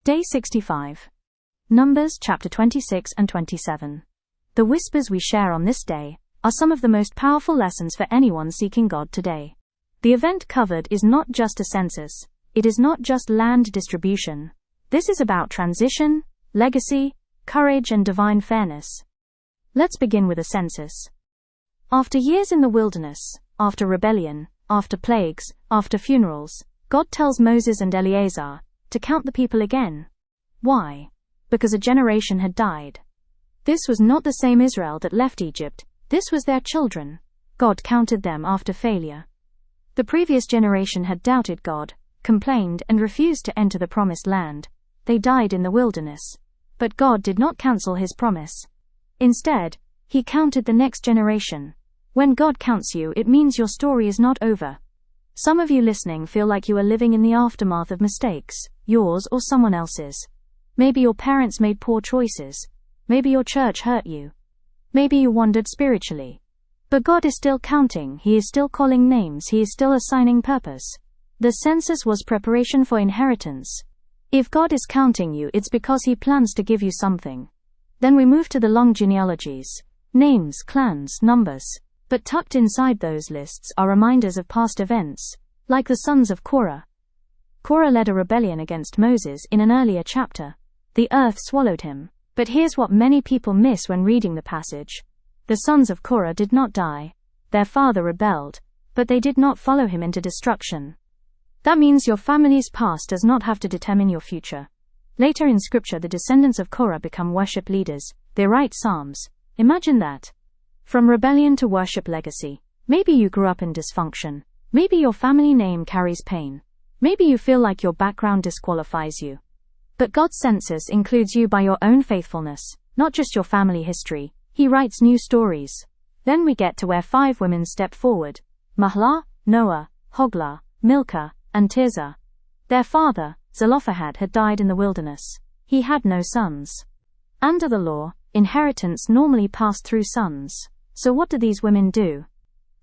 Day 65. Numbers chapter 26 and 27. The whispers we share on this day are some of the most powerful lessons for anyone seeking God today. The event covered is not just a census. It is not just land distribution. This is about transition, legacy, courage, and divine fairness. Let's begin with a census. After years in the wilderness, after rebellion, after plagues, after funerals, God tells Moses and Eleazar to count the people again. Why? Because a generation had died. This was not the same Israel that left Egypt. This was their children. God counted them after failure. The previous generation had doubted God, complained, and refused to enter the promised land. They died in the wilderness. But God did not cancel his promise. Instead, he counted the next generation. When God counts you, it means your story is not over. Some of you listening feel like you are living in the aftermath of mistakes, yours or someone else's. Maybe your parents made poor choices. Maybe your church hurt you. Maybe you wandered spiritually. But God is still counting. He is still calling names. He is still assigning purpose. The census was preparation for inheritance. If God is counting you, it's because he plans to give you something. Then we move to the long genealogies. Names, clans, numbers. But tucked inside those lists are reminders of past events, like the sons of Korah. Korah led a rebellion against Moses in an earlier chapter. The earth swallowed him. But here's what many people miss when reading the passage. The sons of Korah did not die. Their father rebelled, but they did not follow him into destruction. That means your family's past does not have to determine your future. Later in scripture, the descendants of Korah become worship leaders. They write psalms. Imagine that. From rebellion to worship legacy. Maybe you grew up in dysfunction. Maybe your family name carries pain. Maybe you feel like your background disqualifies you. But God's census includes you by your own faithfulness, not just your family history. He writes new stories. Then we get to where 5 women step forward: Mahlah, Noah, Hoglah, Milcah, and Tirzah. Their father, Zelophehad, had died in the wilderness. He had no sons. Under the law, inheritance normally passed through sons. So what do these women do?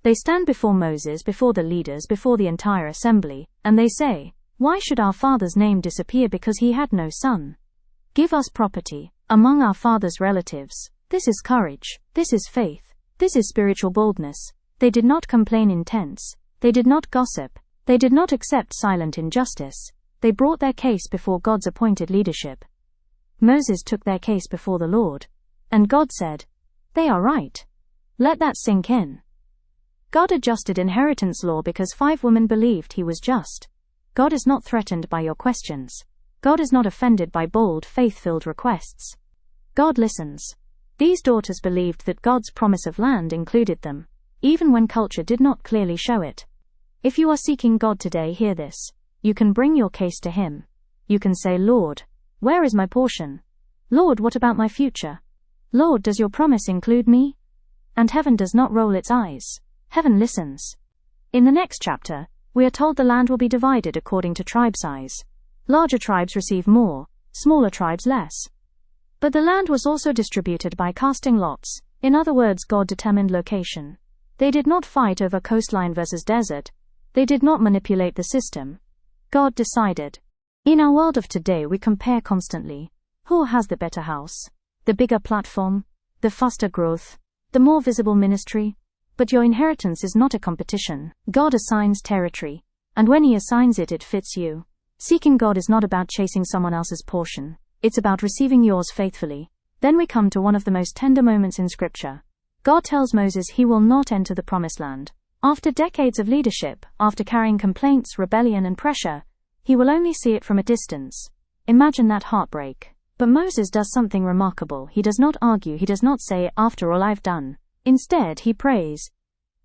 They stand before Moses, before the leaders, before the entire assembly, and they say, "Why should our father's name disappear because he had no son? Give us property among our father's relatives." This is courage. This is faith. This is spiritual boldness. They did not complain in tents. They did not gossip. They did not accept silent injustice. They brought their case before God's appointed leadership. Moses took their case before the Lord. And God said, "They are right." Let that sink in. God adjusted inheritance law because 5 women believed he was just. God is not threatened by your questions. God is not offended by bold, faith-filled requests. God listens. These daughters believed that God's promise of land included them, even when culture did not clearly show it. If you are seeking God today, hear this. You can bring your case to him. You can say, "Lord, where is my portion? Lord, what about my future? Lord, does your promise include me?" And heaven does not roll its eyes. Heaven listens. In the next chapter, we are told the land will be divided according to tribe size. Larger tribes receive more, smaller tribes less. But the land was also distributed by casting lots. In other words, God determined location. They did not fight over coastline versus desert. They did not manipulate the system. God decided. In our world of today, we compare constantly. Who has the better house? The bigger platform? The faster growth? The more visible ministry? But your inheritance is not a competition. God assigns territory. And when he assigns it, it fits you. Seeking God is not about chasing someone else's portion. It's about receiving yours faithfully. Then we come to one of the most tender moments in Scripture. God tells Moses he will not enter the promised land. After decades of leadership, after carrying complaints, rebellion, and pressure, he will only see it from a distance. Imagine that heartbreak. But Moses does something remarkable. He does not argue. He does not say, "After all I've done." Instead, he prays,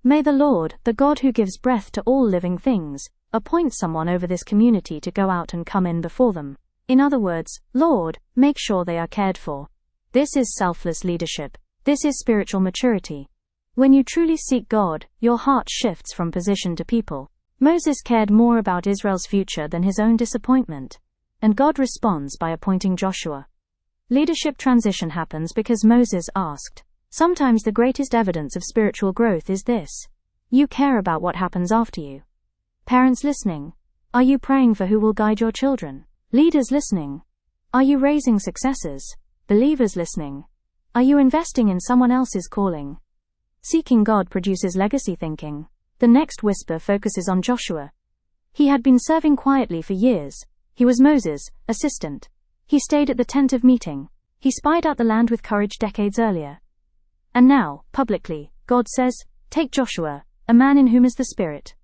"May the Lord, the God who gives breath to all living things, appoint someone over this community to go out and come in before them." In other words, Lord, make sure they are cared for. This is selfless leadership. This is spiritual maturity. When you truly seek God, your heart shifts from position to people. Moses cared more about Israel's future than his own disappointment. And God responds by appointing Joshua. Leadership transition happens because Moses asked. Sometimes the greatest evidence of spiritual growth is this. You care about what happens after you. Parents listening, are you praying for who will guide your children? Leaders listening, Are you raising successors? Believers listening. Are you investing in someone else's calling? Seeking God produces legacy thinking. The next whisper focuses on Joshua. He had been serving quietly for years. He was Moses' assistant. He stayed at the tent of meeting. He spied out the land with courage decades earlier. And now, publicly, God says, take Joshua, a man in whom is the Spirit.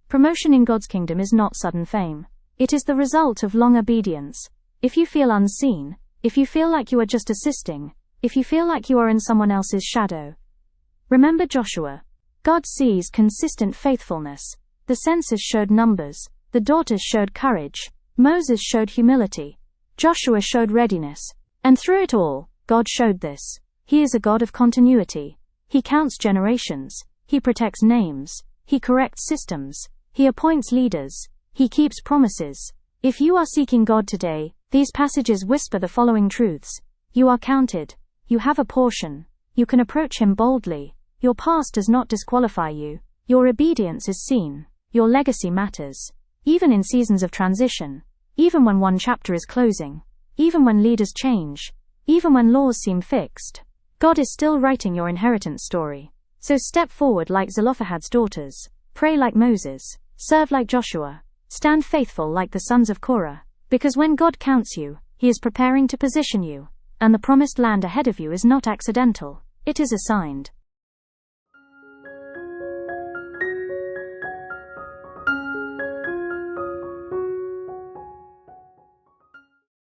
Promotion in God's kingdom is not sudden fame. It is the result of long obedience. If you feel unseen, if you feel like you are just assisting, if you feel like you are in someone else's shadow, remember Joshua. God sees consistent faithfulness. The census showed numbers. The daughters showed courage. Moses showed humility. Joshua showed readiness. And through it all, God showed this. He is a God of continuity. He counts generations. He protects names. He corrects systems. He appoints leaders. He keeps promises. If you are seeking God today, these passages whisper the following truths. You are counted. You have a portion. You can approach Him boldly. Your past does not disqualify you. Your obedience is seen. Your legacy matters. Even in seasons of transition. Even when one chapter is closing. Even when leaders change. Even when laws seem fixed. God is still writing your inheritance story. So step forward like Zelophehad's daughters. Pray like Moses. Serve like Joshua. Stand faithful like the sons of Korah. Because when God counts you, He is preparing to position you. And the promised land ahead of you is not accidental. It is assigned.